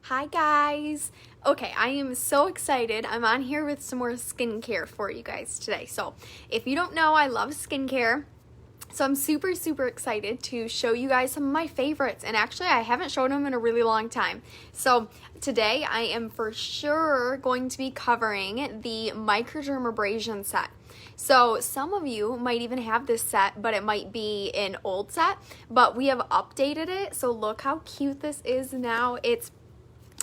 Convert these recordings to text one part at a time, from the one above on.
Hi guys! Okay, I am so excited. I'm on here with some more skincare for you guys today. So, if you don't know, I love skincare. So I'm super excited to show you guys some of my favorites. And actually, I haven't shown them in a really long time. So today, I am for sure going to be covering the Microdermabrasion Set. So some of you might even have this set, but it might be an old set. But we have updated it. So look how cute this is now. It's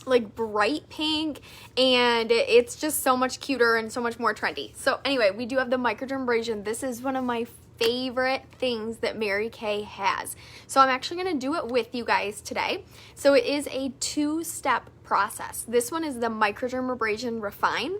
like bright pink and it's just so much cuter and so much more trendy. So anyway, we do have the microdermabrasion. This is one of my favorite things that Mary Kay has. So I'm actually going to do it with you guys today. So it is a two-step process. This one is the microdermabrasion refine.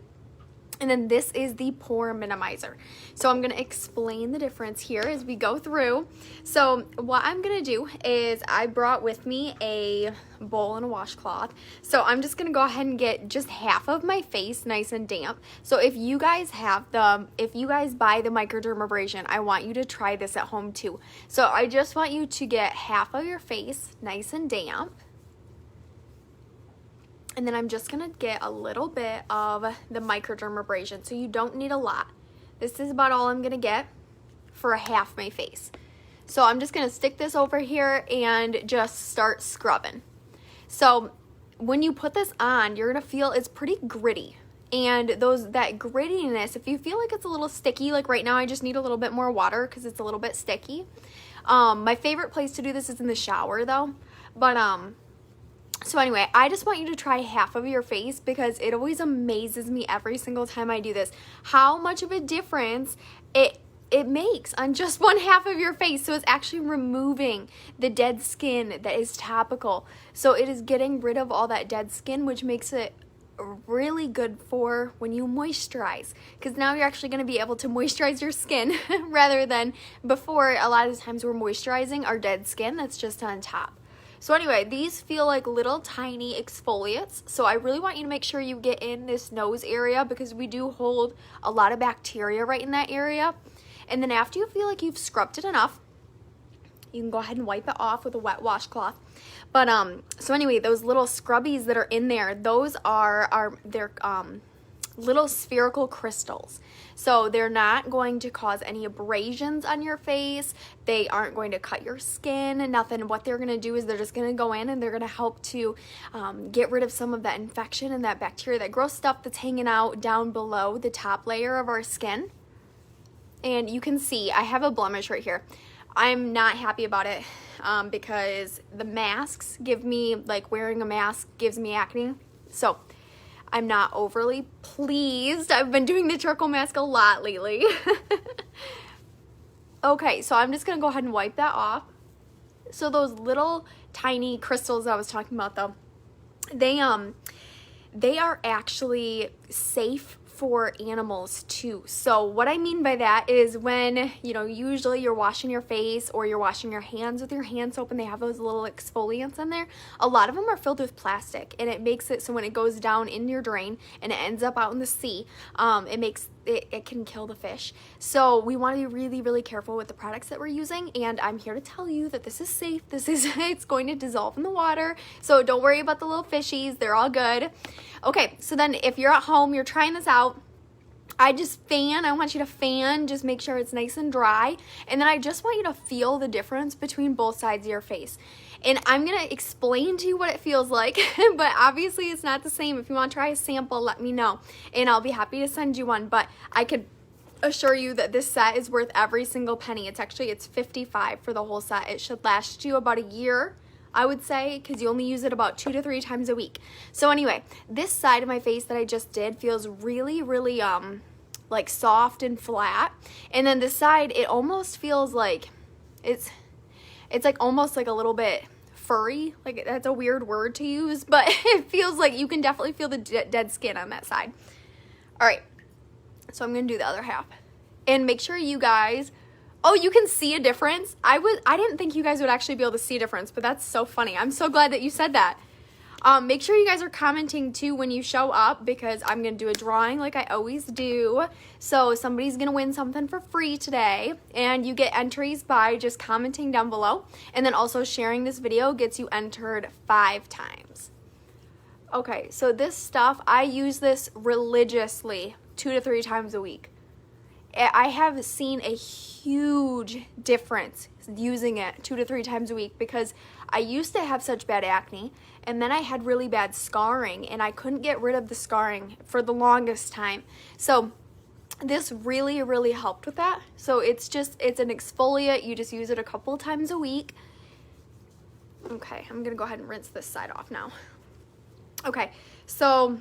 And then this is the pore minimizer. So I'm going to explain the difference here as we go through. So what I'm going to do is I brought with me a bowl and a washcloth. So I'm just going to go ahead and get just half of my face nice and damp. So if you guys buy the microdermabrasion, I want you to try this at home too. So I just want you to get half of your face nice and damp. And then I'm just going to get a little bit of the microdermabrasion. So you don't need a lot. This is about all I'm going to get for half my face. So I'm just going to stick this over here and just start scrubbing. So when you put this on, you're going to feel it's pretty gritty. And that grittiness, if you feel like it's a little sticky, like right now I just need a little bit more water because it's a little bit sticky. My favorite place to do this is in the shower though. So anyway, I just want you to try half of your face because it always amazes me every single time I do this how much of a difference it makes on just one half of your face. So it's actually removing the dead skin that is topical. So it is getting rid of all that dead skin, which makes it really good for when you moisturize, because now you're actually going to be able to moisturize your skin rather than before. A lot of the times we're moisturizing our dead skin that's just on top. So anyway, these feel like little tiny exfoliates. So I really want you to make sure you get in this nose area because we do hold a lot of bacteria right in that area. And then after you feel like you've scrubbed it enough, you can go ahead and wipe it off with a wet washcloth. But so anyway, those little scrubbies that are in there, those are little spherical crystals. So they're not going to cause any abrasions on your face. They aren't going to cut your skin and nothing. What they're going to do is they're just going to go in and they're going to help to get rid of some of that infection and that bacteria, that gross stuff that's hanging out down below the top layer of our skin. And you can see I have a blemish right here. I'm not happy about it because the masks give me, like wearing a mask gives me acne. So I'm not overly pleased. I've been doing the charcoal mask a lot lately. Okay, so I'm just going to go ahead and wipe that off. So those little tiny crystals I was talking about though, they are actually safe for animals too. So what I mean by that is when, usually you're washing your face or you're washing your hands with your hand soap and they have those little exfoliants in there, a lot of them are filled with plastic and it makes it so when it goes down in your drain and it ends up out in the sea, it can kill the fish. So we want to be really careful with the products that we're using, and I'm here to tell you that this is safe. It's going to dissolve in the water, so don't worry about the little fishies. They're all good. Okay, so then if you're at home, you're trying this out, I want you to fan, just make sure it's nice and dry. And then I just want you to feel the difference between both sides of your face. And I'm going to explain to you what it feels like, but obviously it's not the same. If you want to try a sample, let me know, and I'll be happy to send you one. But I could assure you that this set is worth every single penny. It's $55 for the whole set. It should last you about a year, I would say, because you only use it about 2 to 3 times a week. So anyway, this side of my face that I just did feels really like soft and flat, and then this side it almost feels like it's like almost like a little bit furry. Like, that's a weird word to use, but it feels like you can definitely feel the dead skin on that side. All right, so I'm gonna do the other half and make sure you guys, you can see a difference. I didn't think you guys would actually be able to see a difference, but that's so funny. I'm so glad that you said that. Make sure you guys are commenting too when you show up, because I'm going to do a drawing like I always do. So somebody's going to win something for free today, and you get entries by just commenting down below, and then also sharing this video gets you entered 5 times. Okay, so this stuff, I use this religiously 2 to 3 times a week. I have seen a huge difference using it 2 to 3 times a week because I used to have such bad acne, and then I had really bad scarring, and I couldn't get rid of the scarring for the longest time. So this really, really helped with that. So it's an exfoliant. You just use it a couple times a week. Okay, I'm gonna go ahead and rinse this side off now. Okay, so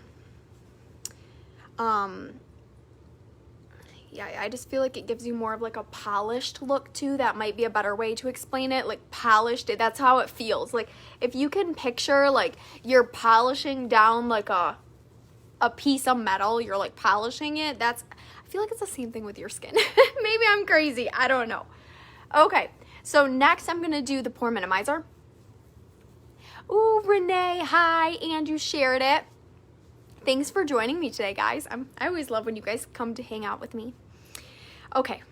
yeah, I just feel like it gives you more of like a polished look too. That might be a better way to explain it. Like polished, that's how it feels. Like if you can picture like you're polishing down like a piece of metal, you're like polishing it. I feel like it's the same thing with your skin. Maybe I'm crazy, I don't know. Okay, so next I'm gonna do the pore minimizer. Ooh, Renee, hi, and you shared it. Thanks for joining me today, guys. I always love when you guys come to hang out with me. Okay,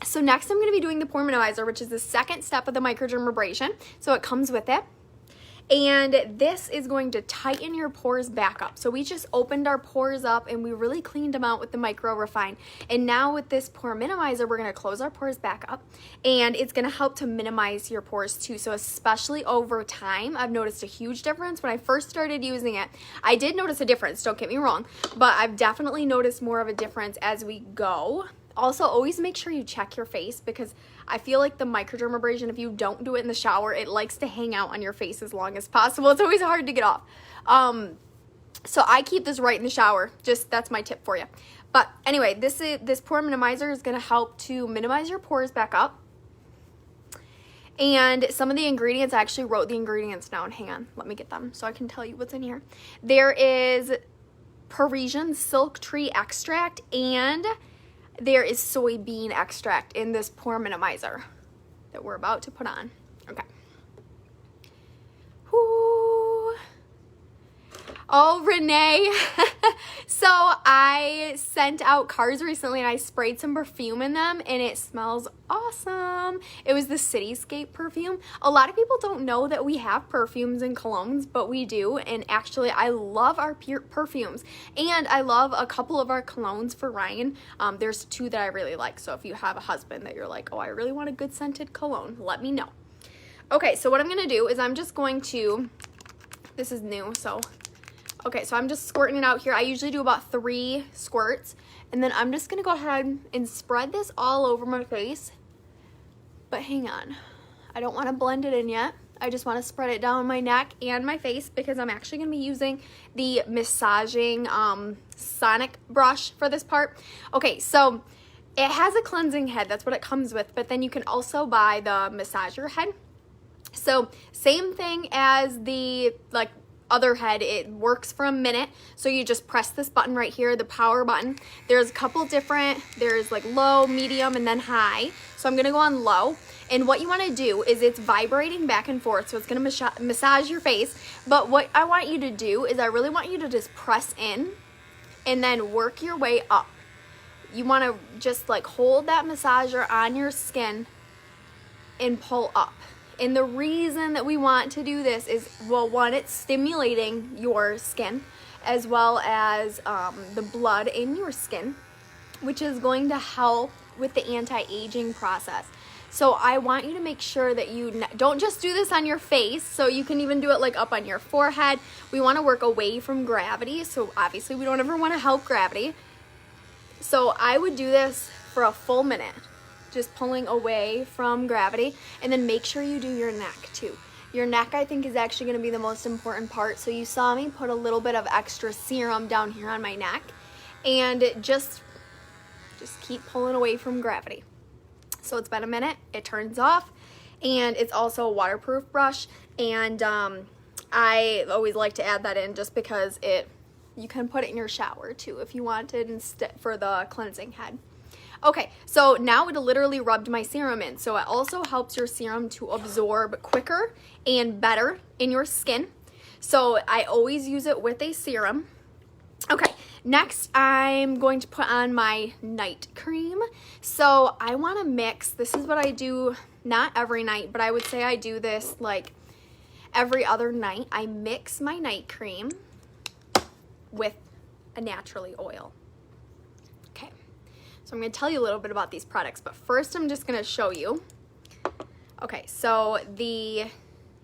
so next I'm going to be doing the pore minimizer, which is the second step of the microdermabrasion. So it comes with it. And this is going to tighten your pores back up. So we just opened our pores up and we really cleaned them out with the Micro Refine. And now with this pore minimizer, we're gonna close our pores back up, and it's gonna help to minimize your pores too. So especially over time, I've noticed a huge difference. When I first started using it, I did notice a difference, don't get me wrong, but I've definitely noticed more of a difference as we go. Also, always make sure you check your face, because I feel like the microdermabrasion, if you don't do it in the shower, it likes to hang out on your face as long as possible. It's always hard to get off. So I keep this right in the shower. That's my tip for you. But anyway, this pore minimizer is going to help to minimize your pores back up. And some of the ingredients, I actually wrote the ingredients down. Hang on, let me get them so I can tell you what's in here. There is Parisian silk tree extract, and there is soybean extract in this pore minimizer that we're about to put on. Okay. Whoo. Oh, Renee. So I sent out cards recently and I sprayed some perfume in them, and it smells awesome. It was the Cityscape perfume. A lot of people don't know that we have perfumes and colognes, but we do. And actually, I love our perfumes, and I love a couple of our colognes for Ryan. There's 2 that I really like. So if you have a husband that you're like, oh, I really want a good scented cologne, let me know. Okay, so what I'm going to do is I'm just going to, this is new, so okay, so I'm just squirting it out here. I usually do about 3 squirts, and then I'm just gonna go ahead and spread this all over my face. But hang on, I don't wanna blend it in yet. I just wanna spread it down my neck and my face, because I'm actually gonna be using the massaging sonic brush for this part. Okay, so it has a cleansing head, that's what it comes with, but then you can also buy the massager head. So same thing as the other head, it works for a minute. So you just press this button right here, the power button. There's a couple different, there's like low, medium, and then high. So I'm gonna go on low. And what you wanna do is it's vibrating back and forth, so it's gonna massage your face. But what I want you to do is I really want you to just press in and then work your way up. You wanna just like hold that massager on your skin and pull up. And the reason that we want to do this is, well, one, it's stimulating your skin as well as the blood in your skin, which is going to help with the anti-aging process. So I want you to make sure that you don't just do this on your face. So you can even do it like up on your forehead. We want to work away from gravity. So obviously we don't ever want to help gravity. So I would do this for a full minute, just pulling away from gravity, and then make sure you do your neck too. Your neck, I think, is actually going to be the most important part. So you saw me put a little bit of extra serum down here on my neck, and just keep pulling away from gravity. So it's been a minute, it turns off, and it's also a waterproof brush, and I always like to add that in just because you can put it in your shower too if you wanted, instead for the cleansing head. Okay, so now it literally rubbed my serum in. So it also helps your serum to absorb quicker and better in your skin. So I always use it with a serum. Okay, next I'm going to put on my night cream. So I want to mix, this is what I do, not every night, but I would say I do this like every other night. I mix my night cream with a naturally oil. Okay, so I'm going to tell you a little bit about these products, but first I'm just going to show you. Okay, so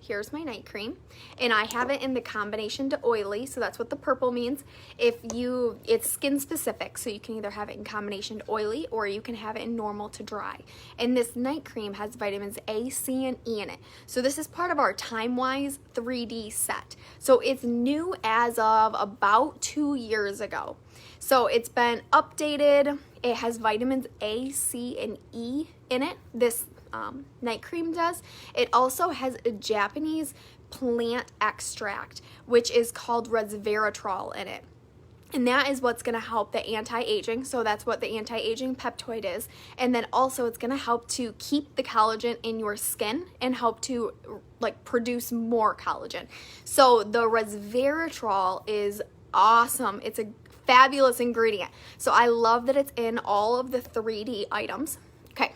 here's my night cream, and I have it in the combination to oily, so that's what the purple means. It's skin specific, so you can either have it in combination to oily or you can have it in normal to dry. And this night cream has vitamins A, C, and E in it. So this is part of our Time-Wise 3D set. So it's new as of about 2 years ago. So it's been updated. It has vitamins A, C, and E in it. This night cream does. It also has a Japanese plant extract, which is called resveratrol in it. And that is what's going to help the anti-aging. So that's what the anti-aging peptide is. And then also it's going to help to keep the collagen in your skin and help to produce more collagen. So the resveratrol is awesome. It's a fabulous ingredient. So I love that it's in all of the 3D items. Okay.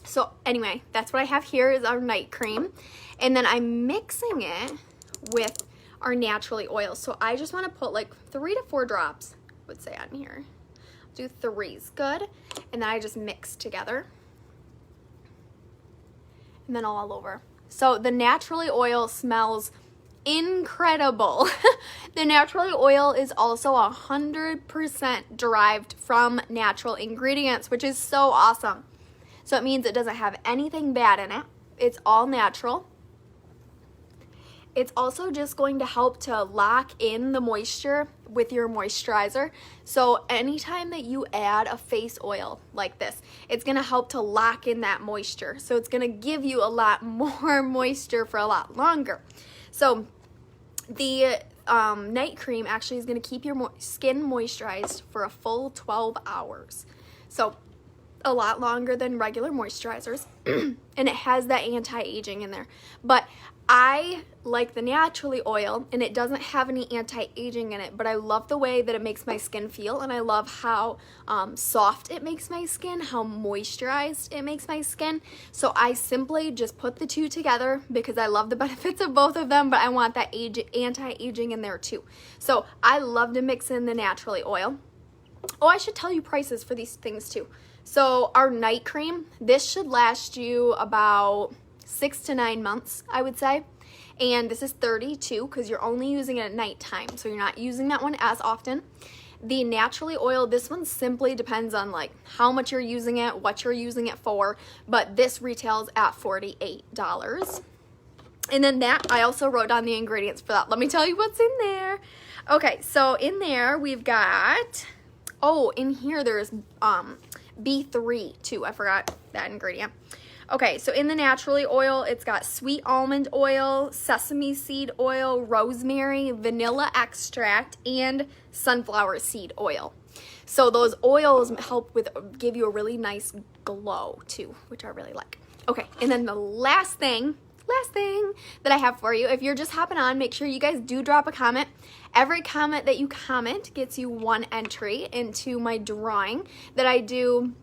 So anyway, that's what I have here is our night cream. And then I'm mixing it with our naturally oil. So I just want to put 3 to 4 drops, I would say, on here. I'll do 3 is good. And then I just mix together. And then all over. So the naturally oil smells incredible. The naturally oil is also 100% derived from natural ingredients, which is so awesome. So it means it doesn't have anything bad in it. It's all natural. It's also just going to help to lock in the moisture with your moisturizer. So anytime that you add a face oil like this, it's going to help to lock in that moisture. So it's going to give you a lot more moisture for a lot longer. So the night cream actually is going to keep your skin moisturized for a full 12 hours. So a lot longer than regular moisturizers. And it has that anti-aging in there. But I like the naturally oil, and it doesn't have any anti-aging in it, but I love the way that it makes my skin feel, and I love how soft it makes my skin, how moisturized it makes my skin. So I simply just put the two together because I love the benefits of both of them, but I want that anti-aging in there too. So I love to mix in the naturally oil. Oh, I should tell you prices for these things too. So our night cream, this should last you about 6 to 9 months, I would say. And this is 32 because you're only using it at nighttime, so you're not using that one as often. The naturally oil, this one simply depends on how much you're using it, what you're using it for, but this retails at $48. And then that, I also wrote down the ingredients for that. Let me tell you what's in there. Okay, so in there we've got, in here there's B3 too. I forgot that ingredient. Okay, so in the naturally oil, it's got sweet almond oil, sesame seed oil, rosemary, vanilla extract, and sunflower seed oil. So those oils give you a really nice glow too, which I really like. Okay, and then the last thing that I have for you, if you're just hopping on, make sure you guys do drop a comment. Every comment that you comment gets you 1 entry into my drawing that I do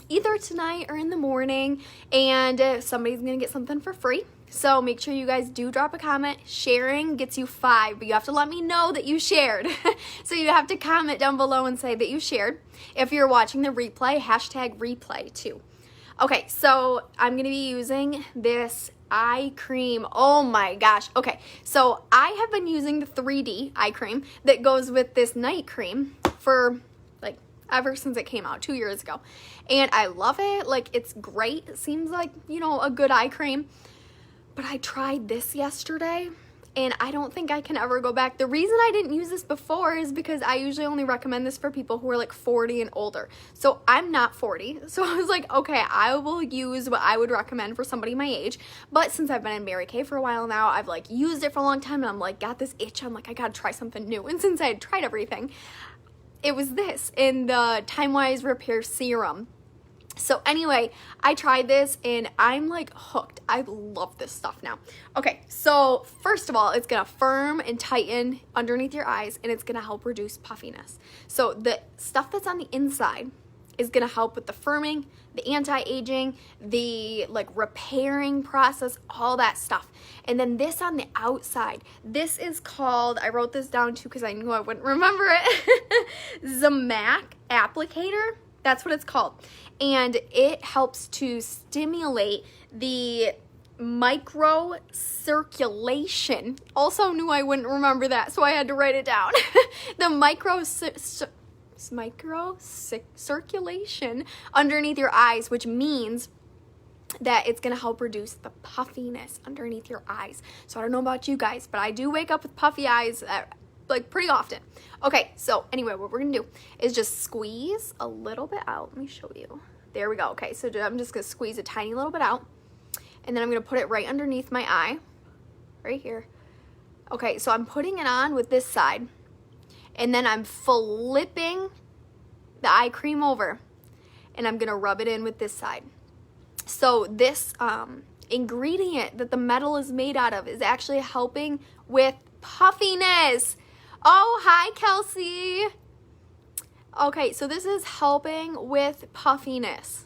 either tonight or in the morning, and somebody's gonna get something for free. So make sure you guys do drop a comment. Sharing gets you 5, but you have to let me know that you shared. So you have to comment down below and say that you shared. If you're watching the replay, #replay too. Okay, so I'm gonna be using this eye cream. Oh my gosh. Okay, so I have been using the 3D eye cream that goes with this night cream for ever since it came out 2 years ago, and I love it. It's great. It seems like a good eye cream, but I tried this yesterday and I don't think I can ever go back. The reason I didn't use this before is because I usually only recommend this for people who are 40 and older. So I'm not 40. So I was like, okay, I will use what I would recommend for somebody my age. But since I've been in Mary Kay for a while now, I've used it for a long time, and I'm got this itch. I'm I gotta try something new. And since I had tried everything, it was this in the Time-Wise Repair Serum. So anyway, I tried this and I'm hooked. I love this stuff now. Okay, so first of all, it's gonna firm and tighten underneath your eyes, and it's gonna help reduce puffiness. So the stuff that's on the inside is gonna help with the firming, the anti-aging, the like repairing process, all that stuff. And then this on the outside, this is called, I wrote this down too because I knew I wouldn't remember it, Zamac applicator. That's what it's called. And it helps to stimulate the microcirculation. Also knew I wouldn't remember that, so I had to write it down. The microcirculation underneath your eyes, which means that it's gonna help reduce the puffiness underneath your eyes. So I don't know about you guys, but I do wake up with puffy eyes like pretty often. Okay, so anyway, what we're gonna do is just squeeze a little bit out. Let me show you. There we go. Okay, so I'm just gonna squeeze a tiny little bit out, and then I'm gonna put it right underneath my eye, right here. Okay, so I'm putting it on with this side, and then I'm flipping the eye cream over, and I'm gonna rub it in with this side. So this ingredient that the metal is made out of is actually helping with puffiness. Oh, hi, Kelsey. Okay, so this is helping with puffiness.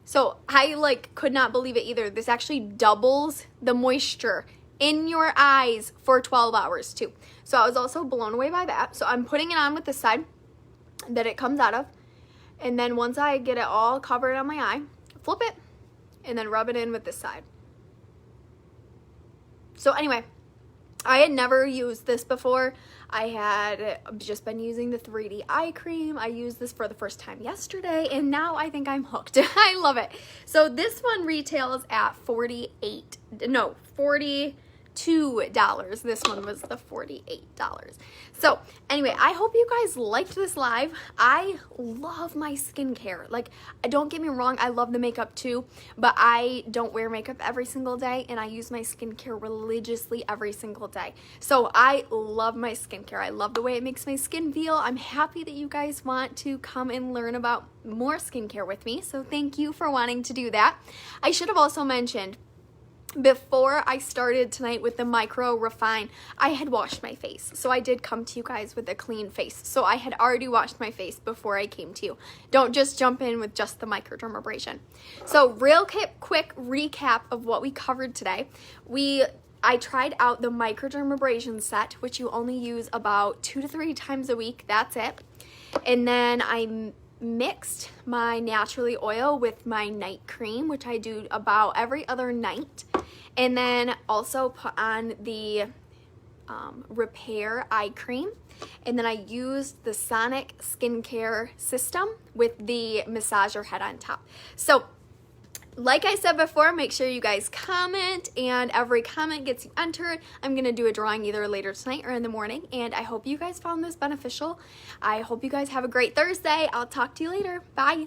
So I like could not believe it either. This actually doubles the moisture in your eyes for 12 hours too. So I was also blown away by that. So I'm putting it on with this side that it comes out of. And then once I get it all covered on my eye, flip it and then rub it in with this side. So anyway, I had never used this before. I had just been using the 3D eye cream. I used this for the first time yesterday, and now I think I'm hooked. I love it. So this one retails at $42. This one was the $48. So anyway, I hope you guys liked this live. I love my skincare. Like, don't get me wrong, I love the makeup too, but I don't wear makeup every single day, and I use my skincare religiously every single day. So I love my skincare. I love the way it makes my skin feel. I'm happy that you guys want to come and learn about more skincare with me. So thank you for wanting to do that. I should have also mentioned, before I started tonight with the Micro Refine, I had washed my face. So I did come to you guys with a clean face. So I had already washed my face before I came to you. Don't just jump in with just the microdermabrasion. So real quick recap of what we covered today. I tried out the Microdermabrasion Set, which you only use about 2 to 3 times a week. That's it. And then I mixed my naturally oil with my night cream, which I do about every other night, and then also put on the repair eye cream, and then I used the Sonic skincare system with the massager head on top. So like I said before, make sure you guys comment, and every comment gets you entered. I'm going to do a drawing either later tonight or in the morning, and I hope you guys found this beneficial. I hope you guys have a great Thursday. I'll talk to you later. Bye.